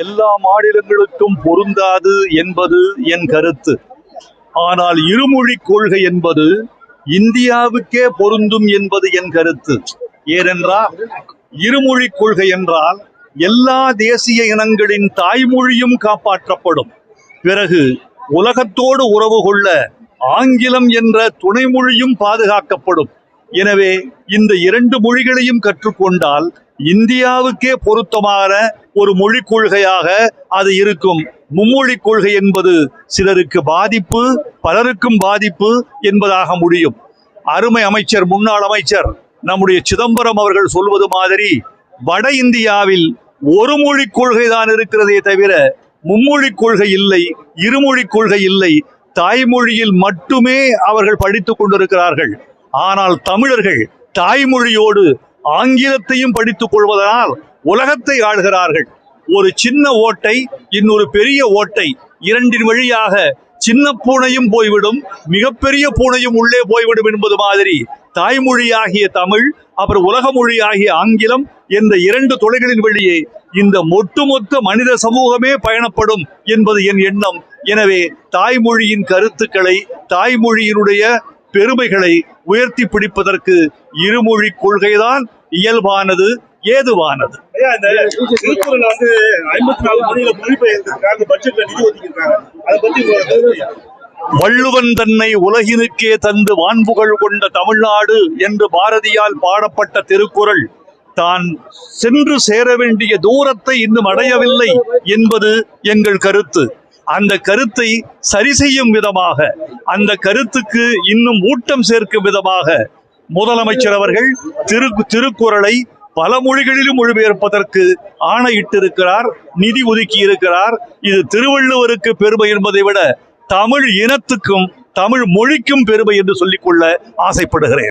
எல்லா மாநிலங்களுக்கும் பொருந்தாது என்பது என் கருத்து. ஆனால் இருமொழி கொள்கை என்பது இந்தியாவுக்கே பொருந்தும் என்பது என் கருத்து. ஏனென்றால் இருமொழி கொள்கை என்றால் எல்லா தேசிய இனங்களின் தாய்மொழியும் காப்பாற்றப்படும். பிறகு உலகத்தோடு உறவு கொள்ள ஆங்கிலம் என்ற துணை மொழியும் பாதுகாக்கப்படும். எனவே இந்த இரண்டு மொழிகளையும் கற்றுக்கொண்டால் இந்தியாவுக்கே பொருத்தமான ஒரு மொழிக் கொள்கையாக அது இருக்கும். மும்மொழி கொள்கை என்பது சிலருக்கு பாதிப்பு, பலருக்கும் பாதிப்பு என்பதாக முடியும். அருமை அமைச்சர், முன்னாள் அமைச்சர் நம்முடைய சிதம்பரம் அவர்கள் சொல்வது மாதிரி வட இந்தியாவில் ஒரு மொழி கொள்கை தான் இருக்கிறதே தவிர மும்மொழி கொள்கை இல்லை, இருமொழி கொள்கை இல்லை. தாய்மொழியில் மட்டுமே அவர்கள் படித்துக் கொண்டிருக்கிறார்கள். ஆனால் தமிழர்கள் தாய்மொழியோடு ஆங்கிலத்தையும் படித்துக் கொள்வதனால் உலகத்தை ஆள்கிறார்கள். ஒரு சின்ன ஓட்டை, இன்னொரு பெரிய ஓட்டை, இரண்டின் வழியாக சின்ன பூனையும் போய்விடும், மிகப்பெரிய பூனையும் உள்ளே போய்விடும் என்பது மாதிரி தாய்மொழியாகிய தமிழ், அப்புறம் உலக மொழியாகிய ஆங்கிலம் என்ற இரண்டு துளைகளின் வழியே இந்த ஒட்டுமொத்த மனித சமூகமே பயணப்படும் என்பது என் எண்ணம். எனவே தாய்மொழியின் கருத்துக்களை, தாய்மொழியினுடைய பெருமைகளை உயர்த்தி பிடிப்பதற்கு இருமொழி கொள்கைதான் இயல்பானது, ஏதுவானது. வள்ளுவன் தன்னை உலகினுக்கே தந்து வான்புகழ் கொண்ட தமிழ்நாடு என்று பாரதியால் பாடப்பட்ட திருக்குறள் தான் சென்று சேர வேண்டிய தூரத்தை இன்னும் அடையவில்லை என்பது எங்கள் கருத்து. அந்த கருத்தை சரி செய்யும் விதமாக, அந்த கருத்துக்கு இன்னும் ஊட்டம் சேர்க்கும் விதமாக முதலமைச்சர் அவர்கள் திருக்குறளை பல மொழிகளிலும் மொழிபெயர்ப்பதற்கு ஆணையிட்டிருக்கிறார், நிதி ஒதுக்கி இருக்கிறார். இது திருவள்ளுவருக்கு பெருமை என்பதை விட தமிழ் இனத்துக்கும் தமிழ் மொழிக்கும் பெருமை என்று சொல்லிக்கொள்ள ஆசைப்படுகிறேன்.